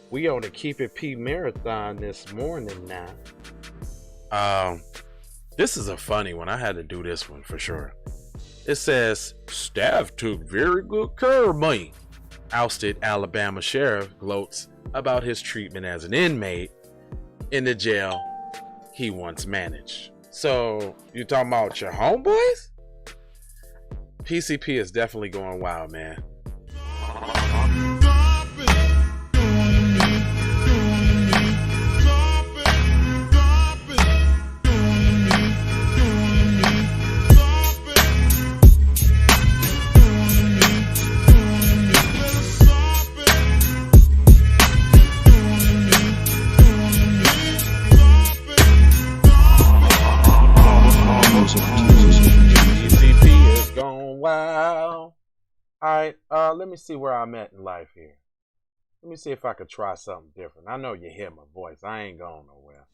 We on the Keep It P marathon this morning now. This is a funny one. I had to do this one for sure. It says, staff took very good care of me. Ousted Alabama Sheriff gloats about his treatment as an inmate in the jail he once managed. So, you talking about your homeboys? PCP is definitely going wild, man. Alright, let me see where I'm at in life here. Let me see if I could try something different. I know you hear my voice. I ain't going nowhere.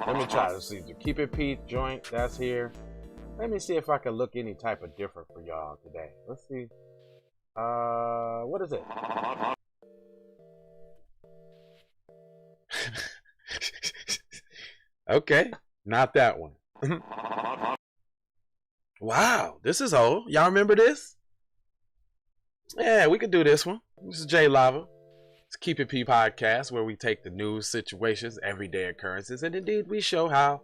Let me try to see the Keep It Pete joint. That's here. Let me see if I can look any type of different for y'all today. Let's see. What is it? Okay, not that one. Wow, this is old. Y'all remember this? Yeah, we could do this one. This is Jay Lava. It's Keep It P podcast, where we take the news, situations, everyday occurrences, and indeed we show how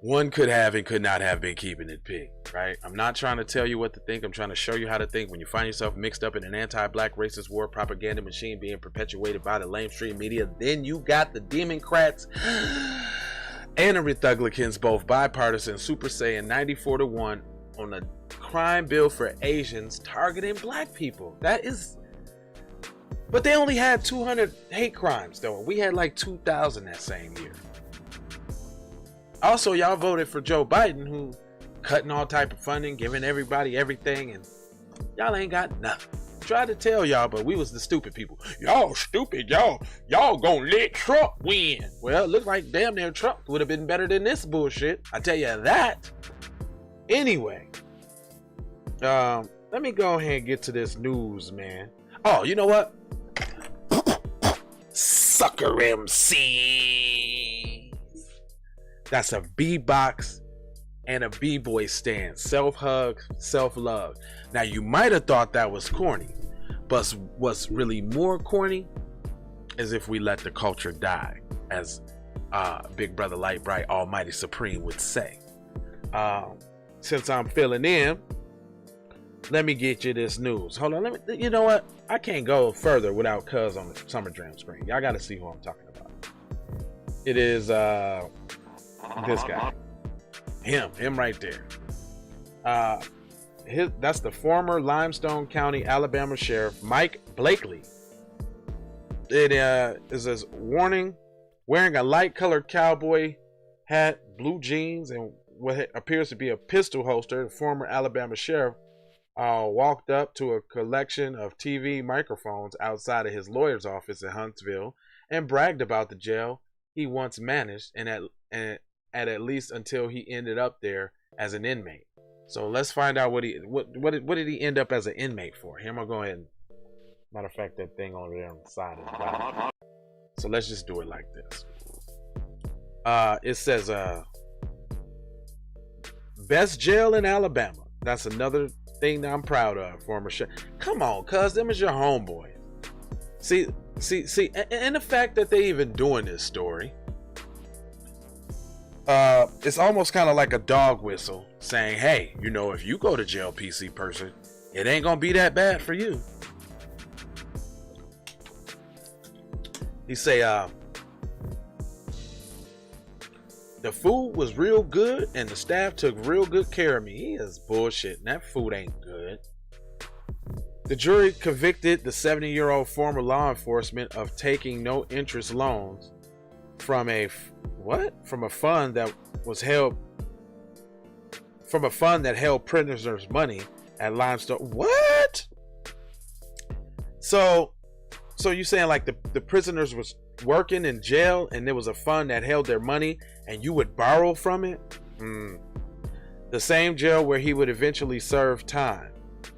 one could have and could not have been keeping it P, right? I'm not trying to tell you what to think. I'm trying to show you how to think when you find yourself mixed up in an anti-black racist war propaganda machine being perpetuated by the lamestream media. Then you got the Democrats and the Republicans, both bipartisan, super saying 94-1 on the crime bill for Asians targeting black people. That is, but they only had 200 hate crimes though. We had like 2,000 that same year. Also, y'all voted for Joe Biden, who cutting all type of funding, giving everybody everything, and y'all ain't got nothing. Tried to tell y'all, but we was the stupid people. Y'all stupid, y'all gonna let Trump win. Well, it looked like damn near Trump would have been better than this bullshit. I tell you that. Anyway, let me go ahead and get to this news, man. Oh, you know what? Sucker MC. That's a B-box and a B-boy stand. Self-hug, self-love. Now, you might have thought that was corny, but what's really more corny is if we let the culture die, as Big Brother Light Bright Almighty Supreme would say. Since I'm filling in, let me get you this news. Hold on, you know what? I can't go further without Cuz on the Summer Jam screen. Y'all got to see who I'm talking about. It is this guy. Him right there. That's the former Limestone County, Alabama Sheriff, Mike Blakely. It is a warning, wearing a light colored cowboy hat, blue jeans, and what appears to be a pistol holster. The former Alabama sheriff walked up to a collection of TV microphones outside of his lawyer's office in Huntsville and bragged about the jail he once managed, and at least until he ended up there as an inmate. So let's find out what did he end up as an inmate for. Here, I'm gonna go ahead and, matter of fact, that thing over there on the side is bad. So let's just do it like this. It says best jail in Alabama. That's another thing that I'm proud of. Former sheriff. Come on, cuz them is your homeboys. See, and the fact that they even doing this story, it's almost kind of like a dog whistle saying, hey, you know, if you go to jail, PC person, it ain't gonna be that bad for you. He say, the food was real good and the staff took real good care of me. He is bullshitting. That food ain't good. The jury convicted the 70-year-old former law enforcement of taking no interest loans from a fund that held prisoners' money at Limestone. What? So you saying like the prisoners was working in jail and there was a fund that held their money and you would borrow from it? The same jail where he would eventually serve time.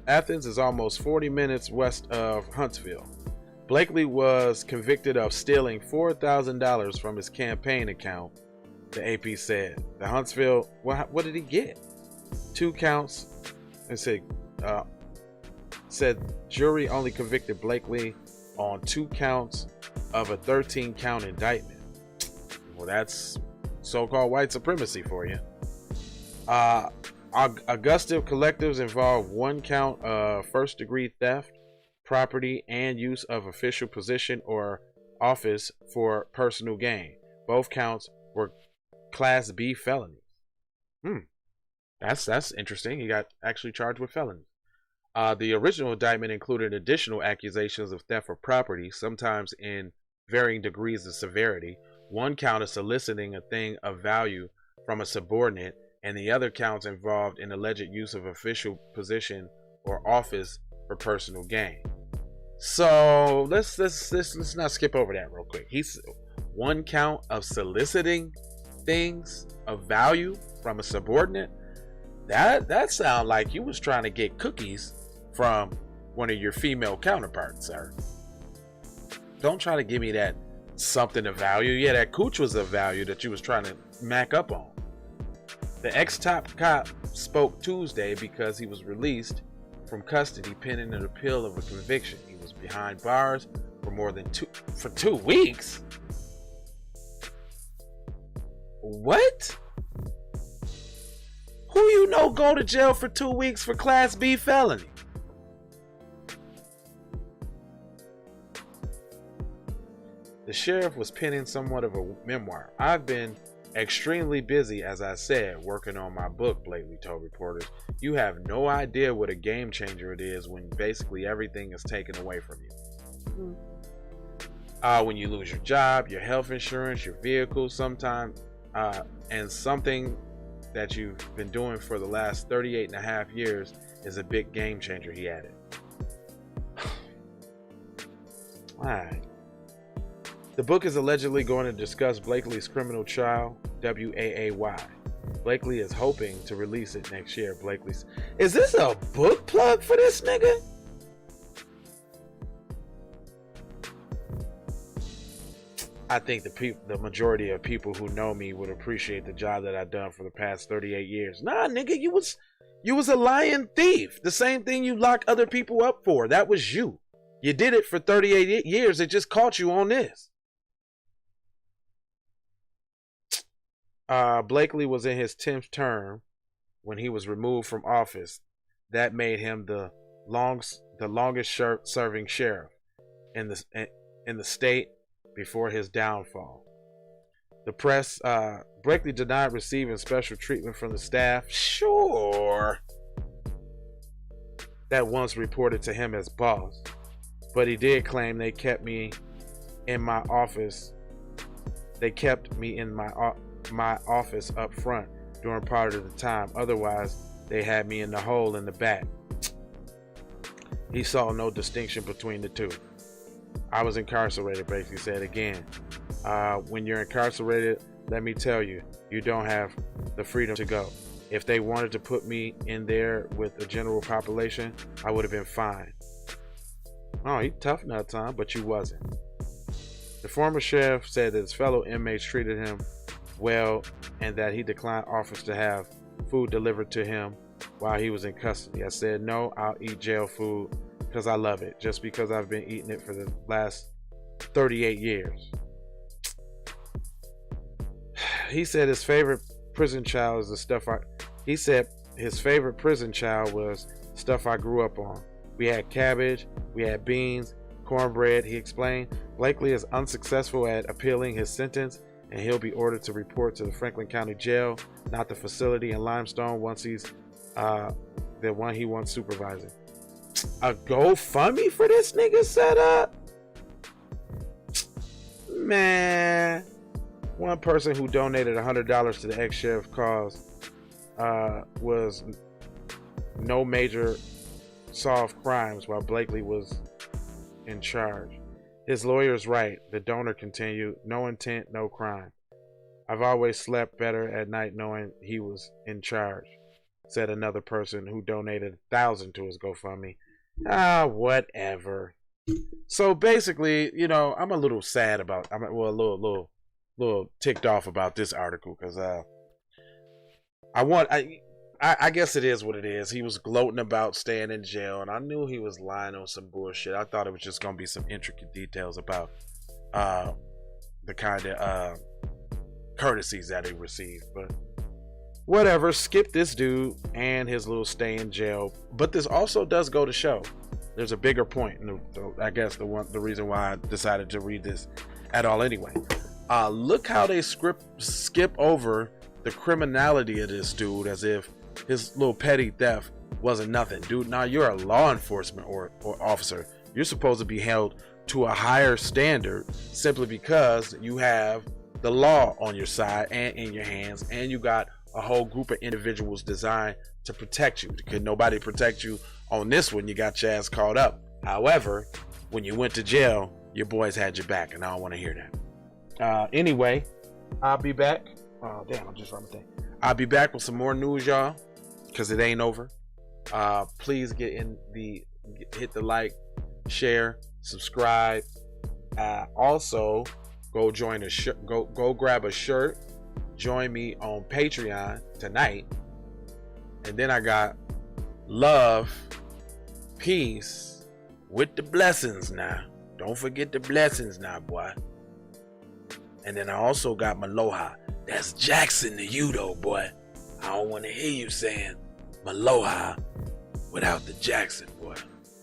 Athens is almost 40 minutes west of Huntsville. Blakely was convicted of stealing $4,000 from his campaign account, the AP said. The Huntsville, what did he get? 2 counts. It said jury only convicted Blakely on 2 counts of a 13-count indictment. Well, that's so-called white supremacy for you. Augusta collectives involve 1 count of first-degree theft, property, and use of official position or office for personal gain. Both counts were Class B felonies. That's interesting. He got actually charged with felonies. The original indictment included additional accusations of theft of property, sometimes in varying degrees of severity. 1 count of soliciting a thing of value from a subordinate, and the other counts involved in alleged use of official position or office for personal gain. So let's not skip over that real quick. He's 1 count of soliciting things of value from a subordinate. That sounds like you was trying to get cookies from one of your female counterparts, sir. Don't try to give me that something of value. Yeah, that cooch was of value that you was trying to mac up on. The ex-top cop spoke Tuesday because he was released from custody pending an appeal of a conviction. He was behind bars for more than 2 weeks. What? Who you know go to jail for 2 weeks for Class B felony? The sheriff was penning somewhat of a memoir. I've been extremely busy, as I said, working on my book, Blakely told reporters. You have no idea what a game changer it is when basically everything is taken away from you. When you lose your job, your health insurance, your vehicle, sometimes, and something that you've been doing for the last 38 and a half years is a big game changer, he added. Alright. The book is allegedly going to discuss Blakely's criminal trial, WAAY. Blakely is hoping to release it next year. Blakely's. Is this a book plug for this nigga? I think the majority of people who know me would appreciate the job that I've done for the past 38 years. Nah, nigga, you was a lying thief. The same thing you lock other people up for. That was you. You did it for 38 years. It just caught you on this. Blakely was in his 10th term when he was removed from office. That made him the longest serving sheriff in the state before his downfall. The press, Blakely denied receiving special treatment from the staff. Sure. That once reported to him as boss. But he did claim they kept me in my office. They kept me in my office up front during part of the time. Otherwise, they had me in the hole in the back. He saw no distinction between the two. I was incarcerated, basically said again. When you're incarcerated, let me tell you, you don't have the freedom to go. If they wanted to put me in there with the general population, I would have been fine. Oh, he tough that time, but you wasn't. The former sheriff said that his fellow inmates treated him well and that he declined offers to have food delivered to him while he was in custody. I said, no, I'll eat jail food because I love it, just because I've been eating it for the last 38 years. He said his favorite prison child is the stuff he said his favorite prison child was stuff I grew up on. We had cabbage, we had beans, cornbread, he explained. Blakely is unsuccessful at appealing his sentence, and he'll be ordered to report to the Franklin County Jail, not the facility in Limestone, once he's the one he wants supervising. A GoFundMe for this nigga set up? Man. One person who donated $100 to the ex-sheriff cause was no major solved crimes while Blakely was in charge. His lawyer's right. The donor continued. No intent, no crime. I've always slept better at night knowing he was in charge, said another person who donated $1,000 to his GoFundMe. Whatever. So basically, you know, I'm a little sad about. A little ticked off about this article because I guess it is what it is. He was gloating about staying in jail, and I knew he was lying on some bullshit. I thought it was just gonna be some intricate details about the kind of courtesies that he received, but whatever. Skip this dude and his little stay in jail. But this also does go to show there's a bigger point, and I guess the reason why I decided to read this at all anyway. Look how they skip over the criminality of this dude as if his little petty theft wasn't nothing. Dude, now you're a law enforcement or officer. You're supposed to be held to a higher standard simply because you have the law on your side and in your hands, and you got a whole group of individuals designed to protect you. Could nobody protect you on this one? You got your ass caught up. However, when you went to jail, your boys had your back, and I don't want to hear that. Anyway, I'll be back. Oh damn, I'm just running thing. I'll be back with some more news, y'all, because it ain't over. Please hit the like, share, subscribe. Also, go join go grab a shirt. Join me on Patreon tonight. And then I got love, peace, with the blessings now. Don't forget the blessings now, boy. And then I also got Maloha. That's Jackson to you, though, boy. I don't want to hear you saying Maloha without the Jackson, boy.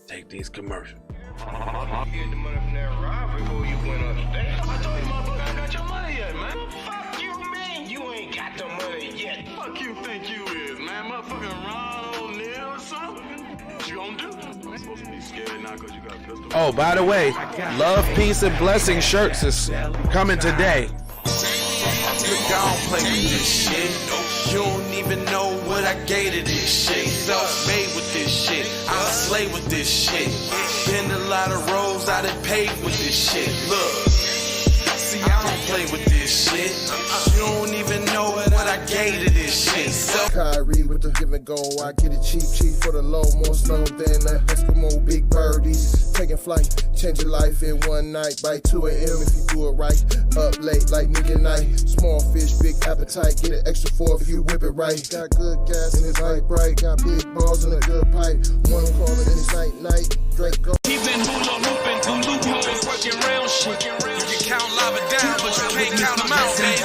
Take these commercials. I get the money from that ride before you went upstairs. I told you, motherfucker, I got your money yet, man. Fuck you, man. You ain't got the money yet. Fuck you think you is, man. Motherfucking Ron O'Neal or something. What you gonna do? I'm supposed to be scared now because you got a pistol. Oh, by the way, Love, Peace, and Blessing shirts is coming today. Look, I don't play with this shit. You don't even know what I gave to this shit. Self-made with this shit. I slay with this shit. Been a lot of roads I done paved with this shit. Look, see, I don't play with this shit. You don't even know what I gave to this shit. Kyrie with the give and go. I get it cheap for the low. More snow than a Eskimo big birdies. Taking flight, change your life in one night. By 2 a.m. if you do it right. Up late like nigga night. Small fish, big appetite. Get an extra 4 if you whip it right. Got good gas and it's light bright. Got big balls and a good pipe. One call it it's night. Drake go. He been hula hooping through loopholes, working round shit. You can count lava down, but you can't count them out, baby.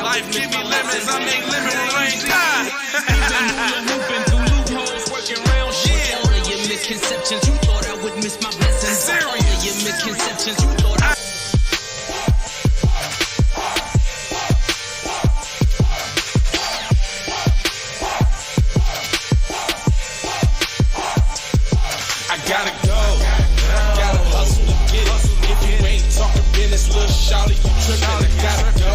Life give me lemons, I make lemon rain die. He been hula hooping through loopholes, working round shit. All of your misconceptions, you thought I would miss my blessings. Serious. All of your misconceptions, you thought I gotta go. I gotta hustle to get it. If you ain't talking business, little shawty, you trippin'. I gotta go.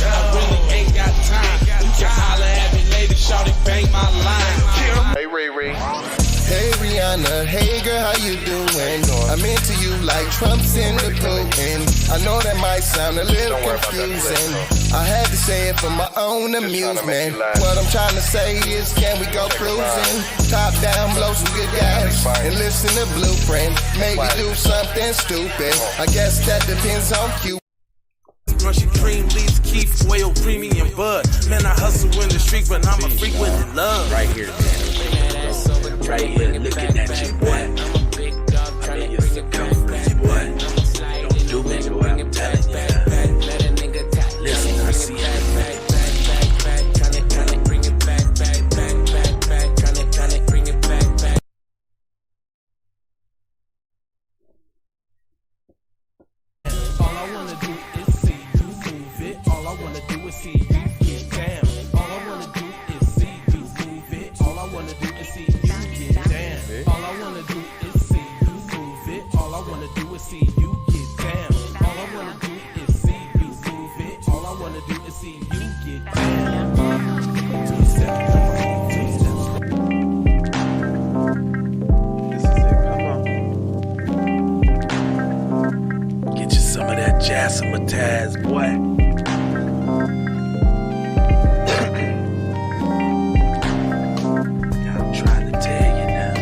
I really ain't got time. You can holler at me later, shawty, bang my line. Hey, Ray Ray. Hey Rihanna, hey girl, how you doing? I'm into you like Trump's in the Putin. I know that might sound a little confusing. I had to say it for my own amusement. What I'm trying to say is, can we go cruising? Top down, blow some good gas, and listen to Blueprint. Maybe do something stupid. I guess that depends on you. Crunchy cream leaves, Keith, whale, creamy, and bud. Man, I hustle in the street, but I'm a freak with the love. Right here, man. Right here, looking at you, boy. I'm in your circumference, boy. Don't do me, boy, I'm telling you. Listen, I see everything. All I wanna do is see you move it. All I wanna do is see you get down. All I wanna do is see you move it. All I wanna do is see you get down. All I wanna do is see you move it. All I wanna do is see you get down. All I wanna do is see you move it. All I wanna do is see you get down. 2 steps. This is it, come on. Get you some of that jazzmatazz, boy. I'm trying to tell you now.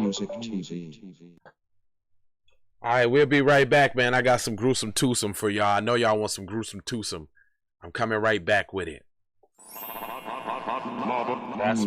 Music TV. All right, we'll be right back, man. I got some gruesome twosome for y'all. I know y'all want some gruesome twosome. I'm coming right back with it. That's